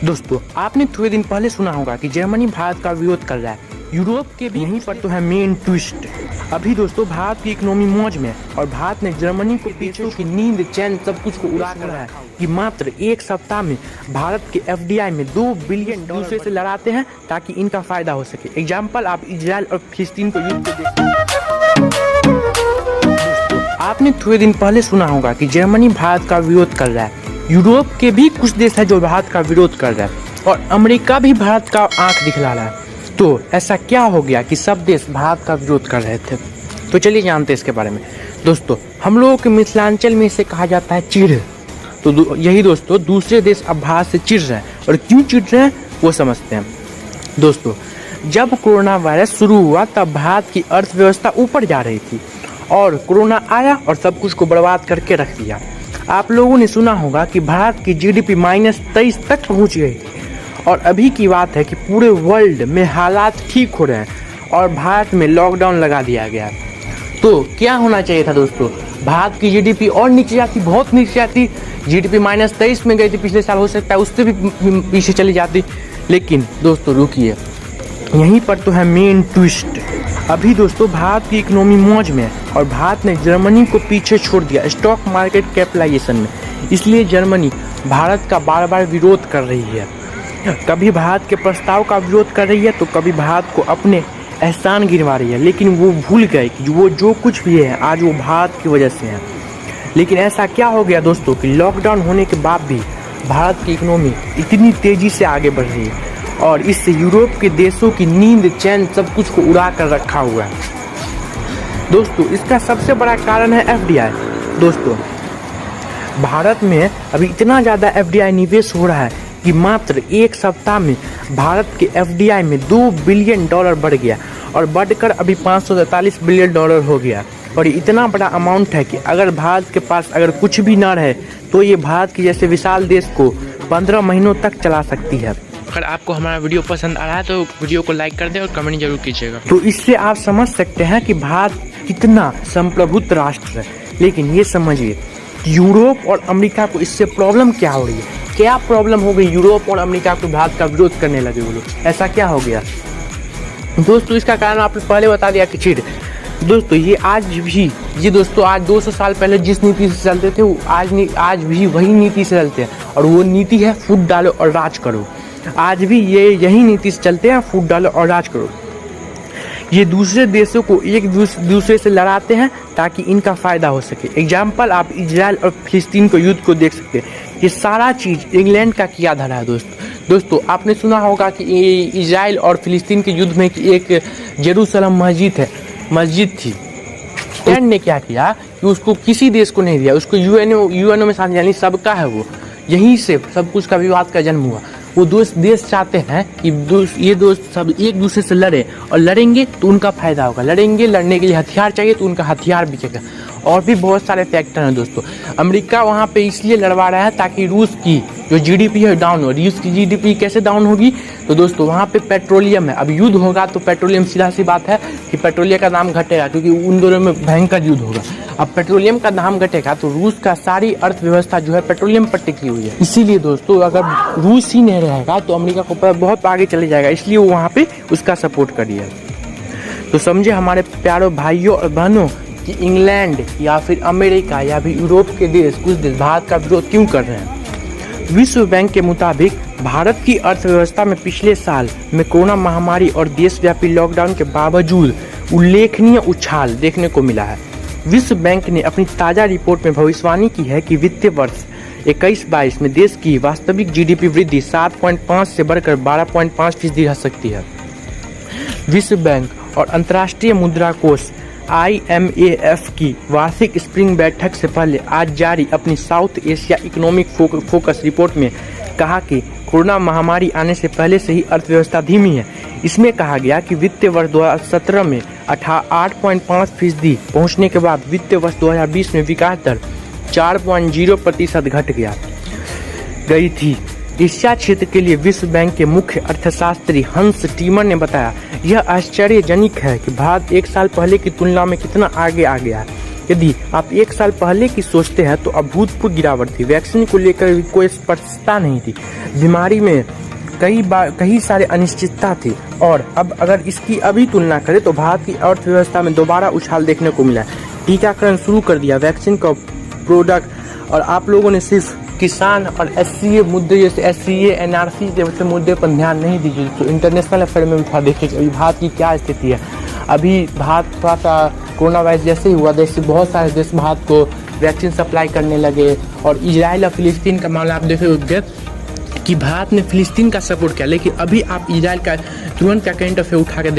दोस्तों, आपने थोड़े दिन पहले सुना होगा कि जर्मनी भारत का विरोध कर रहा है। यूरोप के भी यहीं पर तो है मेन ट्विस्ट। अभी दोस्तों भारत की इकोनॉमी मौज में और भारत ने जर्मनी को पैसों की नींद चैन सब कुछ को उड़ा कर रहा है कि मात्र एक सप्ताह में भारत के एफडीआई में 2 बिलियन दूसरे से लड़ाते हैं ताकि इनका फायदा हो सके। एग्जाम्पल आप इजराइल और फिलिस्तीन को युद्ध को देख। आपने थोड़े दिन पहले सुना होगा कि जर्मनी भारत का विरोध कर रहा है। यूरोप के भी कुछ देश है जो भारत का विरोध कर रहा है और अमेरिका भी भारत का आंख दिखला रहा है। तो ऐसा क्या हो गया कि सब देश भारत का विरोध कर रहे थे? तो चलिए जानते हैं इसके बारे में। दोस्तों, हम लोगों के मिथिलांचल में इसे कहा जाता है चिढ़। तो यही दोस्तों दूसरे देश अब भारत से चिढ़ रहे हैं और क्यों चिढ़ रहे हैं वो समझते हैं। दोस्तों, जब कोरोना वायरस शुरू हुआ तब भारत की अर्थव्यवस्था ऊपर जा रही थी और कोरोना आया और सब कुछ को बर्बाद करके रख दिया। आप लोगों ने सुना होगा कि भारत की जीडीपी -23 तक पहुंच गई और अभी की बात है कि पूरे वर्ल्ड में हालात ठीक हो रहे हैं और भारत में लॉकडाउन लगा दिया गया। तो क्या होना चाहिए था दोस्तों? भारत की जीडीपी और नीचे जाती, बहुत नीचे जाती। जीडीपी -23 में गई थी पिछले साल, हो सकता है उससे भी पीछे चली जाती। लेकिन दोस्तों रुकिए, यहीं पर तो है मेन ट्विस्ट। अभी दोस्तों भारत की इकोनॉमी मौज में और भारत ने जर्मनी को पीछे छोड़ दिया स्टॉक मार्केट कैपिटलाइजेशन में। इसलिए जर्मनी भारत का बार बार विरोध कर रही है। कभी भारत के प्रस्ताव का विरोध कर रही है तो कभी भारत को अपने एहसान गिनवा रही है। लेकिन वो भूल गए कि वो जो कुछ भी है आज वो भारत की वजह से है। लेकिन ऐसा क्या हो गया दोस्तों कि लॉकडाउन होने के बाद भी भारत की इकोनॉमी इतनी तेजी से आगे बढ़ रही है और इससे यूरोप के देशों की नींद चैन सब कुछ को उड़ा कर रखा हुआ है। दोस्तों, इसका सबसे बड़ा कारण है एफडीआई। दोस्तों, भारत में अभी इतना ज़्यादा एफडीआई निवेश हो रहा है कि मात्र एक सप्ताह में भारत के एफडीआई में $2 बिलियन बढ़ गया और बढ़कर अभी $543 बिलियन हो गया। और इतना बड़ा अमाउंट है कि अगर भारत के पास अगर कुछ भी ना रहे तो ये भारत के जैसे विशाल देश को 15 महीनों तक चला सकती है। अगर आपको हमारा वीडियो पसंद आ रहा है तो वीडियो को लाइक कर दें और कमेंट जरूर कीजिएगा। तो इससे आप समझ सकते हैं कि भारत कितना संप्रभुत्व राष्ट्र है। लेकिन ये समझिए यूरोप और अमेरिका को इससे प्रॉब्लम क्या हो रही है? क्या प्रॉब्लम हो गई यूरोप और अमेरिका को भारत का विरोध करने लगे वो लोग? ऐसा क्या हो गया दोस्तों? इसका कारण आपने पहले बता दिया कि चिढ़। दोस्तों ये आज दोस्तों आज 200 साल पहले जिस नीति से चलते थे वो आज भी वही नीति से चलते हैं और वो नीति है फूट डालो और राज करो। आज भी यही नीति से चलते हैं, फूट डालो और राज करो। ये दूसरे देशों को एक दूसरे से लड़ाते हैं ताकि इनका फायदा हो सके। एग्जाम्पल आप इजराइल और फिलिस्तीन को युद्ध को देख सकते हैं। ये सारा चीज इंग्लैंड का किया धरा है दोस्तों। आपने सुना होगा कि इजराइल और फिलिस्तीन के युद्ध में एक जेरूसलम मस्जिद थी। इंग्लैंड ने क्या किया कि उसको किसी देश को नहीं दिया, उसको यूएनओ में शामिल, यानी सबका है वो। यहीं से सब कुछ का विवाद का जन्म हुआ। वो देश चाहते हैं कि ये दोस्त सब एक दूसरे से लड़े और लड़ेंगे तो उनका फायदा होगा। लड़ने के लिए हथियार चाहिए तो उनका हथियार बिकेगा। और भी बहुत सारे फैक्टर हैं दोस्तों। अमेरिका वहाँ पे इसलिए लड़वा रहा है ताकि रूस की जो जीडीपी है डाउन हो। रूस की जीडीपी कैसे डाउन होगी? तो दोस्तों वहाँ पे पेट्रोलियम है। अब युद्ध होगा तो पेट्रोलियम, सीधा सी बात है कि पेट्रोलियम का दाम घटेगा क्योंकि उन दोनों में भयंकर युद्ध होगा। अब पेट्रोलियम का दाम घटेगा तो रूस का सारी अर्थव्यवस्था जो है पेट्रोलियम पर टिकी हुई है। इसीलिए दोस्तों अगर रूस ही नहीं रहेगा तो अमेरिका को बहुत आगे चले जाएगा। इसलिए वो वहाँ पे उसका सपोर्ट करिए। तो समझे हमारे प्यारो भाइयों और बहनों कि इंग्लैंड या फिर अमेरिका या फिर यूरोप के देश, कुछ देश भारत का विरोध क्यों कर रहे हैं। विश्व बैंक के मुताबिक भारत की अर्थव्यवस्था में पिछले साल में कोरोना महामारी और देशव्यापी लॉकडाउन के बावजूद उल्लेखनीय उछाल देखने को मिला है। विश्व बैंक ने अपनी ताज़ा रिपोर्ट में भविष्यवाणी की है कि वित्तीय वर्ष 21-22 में देश की वास्तविक जीडीपी वृद्धि 7.5 से बढ़कर 12.5% रह सकती है। विश्व बैंक और अंतर्राष्ट्रीय मुद्रा कोष IMF की वार्षिक स्प्रिंग बैठक से पहले आज जारी अपनी south Asia economic focus report में कहा कि कोरोना महामारी आने से पहले से ही अर्थव्यवस्था धीमी है। इसमें कहा गया कि वित्तीय वर्ष 2017 में 8.5% पहुंचने के बाद वित्तीय वर्ष 2020 में विकास दर 4.0% घट गई थी। एशिया क्षेत्र के लिए विश्व बैंक के मुख्य अर्थशास्त्री हंस टीमर ने बताया, यह आश्चर्यजनक है कि भारत एक साल पहले की तुलना में कितना आगे आ गया है। यदि आप 1 साल पहले की सोचते हैं तो अभूतपूर्व गिरावट थी। वैक्सीन को लेकर कोई स्पष्टता नहीं थी, बीमारी में कई सारे अनिश्चितता थी। और अब अगर इसकी अभी तुलना करें तो भारत की अर्थव्यवस्था में दोबारा उछाल देखने को मिला है। टीकाकरण शुरू कर दिया, वैक्सीन का प्रोडक्ट, और आप लोगों ने सिर्फ किसान और SCA मुद्दे जैसे SCA NRC जैसे मुद्दे पर ध्यान नहीं दीजिए। तो इंटरनेशनल अफेयर में थोड़ा देखिए अभी भारत की क्या स्थिति है। अभी भारत थोड़ा सा कोरोना वायरस जैसे ही हुआ, जैसे बहुत सारे देश भारत को वैक्सीन सप्लाई करने लगे। और इजराइल और फिलिस्तीन का मामला आप देखोगे कि भारत ने फिलिस्तीन का सपोर्ट किया, लेकिन अभी आप इजराइल का तुरंत का करंट अफेयर उठा के